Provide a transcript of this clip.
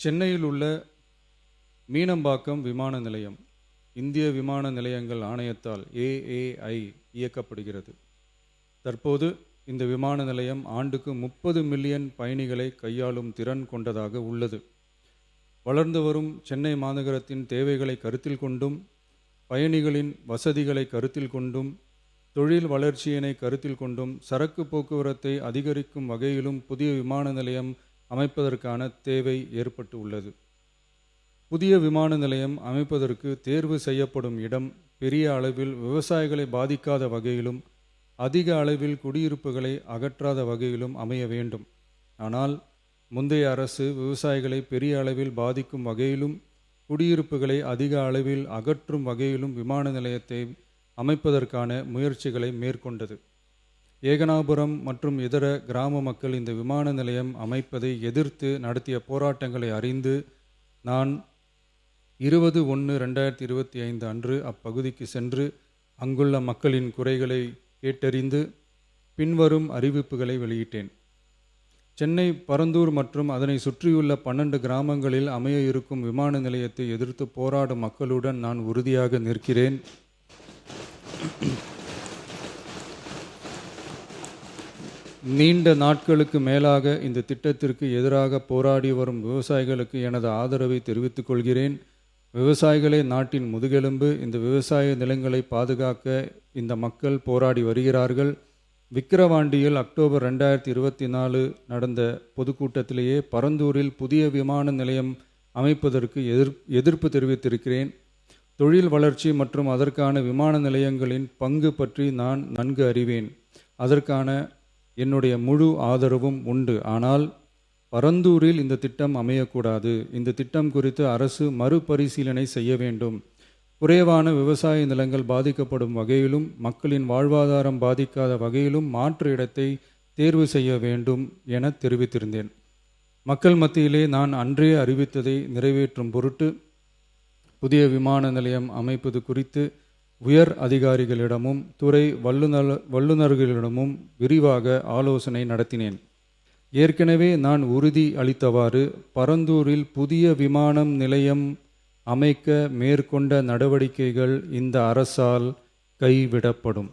சென்னையில் உள்ள மீனம்பாக்கம் விமான நிலையம் இந்திய விமான நிலையங்கள் ஆணையத்தால் AAI இயக்கப்படுகிறது. தற்போது இந்த விமான நிலையம் ஆண்டுக்கு 30 மில்லியன் பயணிகளை கையாளும் திறன் கொண்டதாக உள்ளது. வளர்ந்து வரும் சென்னை மாநகரத்தின் தேவைகளை கருத்தில் கொண்டும், பயணிகளின் வசதிகளை கருத்தில் கொண்டும், தொழில் வளர்ச்சியினை கருத்தில் கொண்டும், சரக்கு போக்குவரத்தை அதிகரிக்கும் வகையிலும் புதிய விமான நிலையம் அமைப்பதற்கான தேவை ஏற்பட்டு உள்ளது. புதிய விமான நிலையம் அமைப்பதற்கு தேர்வு செய்யப்படும் இடம் பெரிய அளவில் விவசாயிகளை பாதிக்காத வகையிலும், அதிக அளவில் குடியிருப்புகளை அகற்றாத வகையிலும் அமைய வேண்டும். ஆனால் முந்தைய அரசு விவசாயிகளை பெரிய அளவில் பாதிக்கும் வகையிலும், குடியிருப்புகளை அதிக அளவில் அகற்றும் வகையிலும் விமான நிலையத்தை அமைப்பதற்கான முயற்சிகளை மேற்கொண்டது. ஏகனாபுரம் மற்றும் இதர கிராம மக்கள் இந்த விமான நிலையம் அமைப்பதை எதிர்த்து நடத்திய போராட்டங்களை அறிந்து நான் 20/1/2025 அன்று அப்பகுதிக்கு சென்று அங்குள்ள மக்களின் குறைகளை கேட்டறிந்து பின்வரும் அறிவிப்புகளை வெளியிட்டேன். சென்னை பரந்தூர் மற்றும் அதனை சுற்றியுள்ள 12 கிராமங்களில் அமைய இருக்கும் விமான நிலையத்தை எதிர்த்து போராடும் மக்களுடன் நான் உறுதியாக நிற்கிறேன். நீண்ட நாட்களுக்கு மேலாக இந்த திட்டத்திற்கு எதிராக போராடி வரும் விவசாயிகளுக்கு எனது ஆதரவை தெரிவித்துக் கொள்கிறேன். விவசாயிகளே நாட்டின் முதுகெலும்பு. இந்த விவசாய நிலங்களை பாதுகாக்க இந்த மக்கள் போராடி வருகிறார்கள். விக்கிரவாண்டியில் அக்டோபர் 2024 நடந்த பொதுக்கூட்டத்திலேயே பரந்தூரில் புதிய விமான நிலையம் அமைப்பதற்கு எதிர்ப்பு தெரிவித்திருக்கிறேன். தொழில் வளர்ச்சி மற்றும் அதற்கான விமான நிலையங்களின் பங்கு பற்றி நான் நன்கு அறிவேன். அதற்கான என்னுடைய முழு ஆதரவும் உண்டு. ஆனால் பரந்தூரில் இந்த திட்டம் அமையக்கூடாது. இந்த திட்டம் குறித்து அரசு மறுபரிசீலனை செய்ய வேண்டும். குறைவான விவசாய நிலங்கள் பாதிக்கப்படும் வகையிலும், மக்களின் வாழ்வாதாரம் பாதிக்காத வகையிலும் மாற்று இடத்தை தேர்வு செய்ய வேண்டும் என தெரிவித்திருந்தேன். மக்கள் மத்தியிலே நான் அன்றே அறிவித்ததை நிறைவேற்றும் பொருட்டு புதிய விமான நிலையம் அமைப்பது குறித்து உயர் அதிகாரிகளிடமும் துறை வல்லுநர்களிடமும் விரிவாக ஆலோசனை நடத்தினேன். ஏற்கனவே நான் உறுதி அளித்தவாறு பரந்தூரில் புதிய விமானம் நிலையம் அமைக்க மேற்கொண்ட நடவடிக்கைகள் இந்த அரசால் கைவிடப்படும்.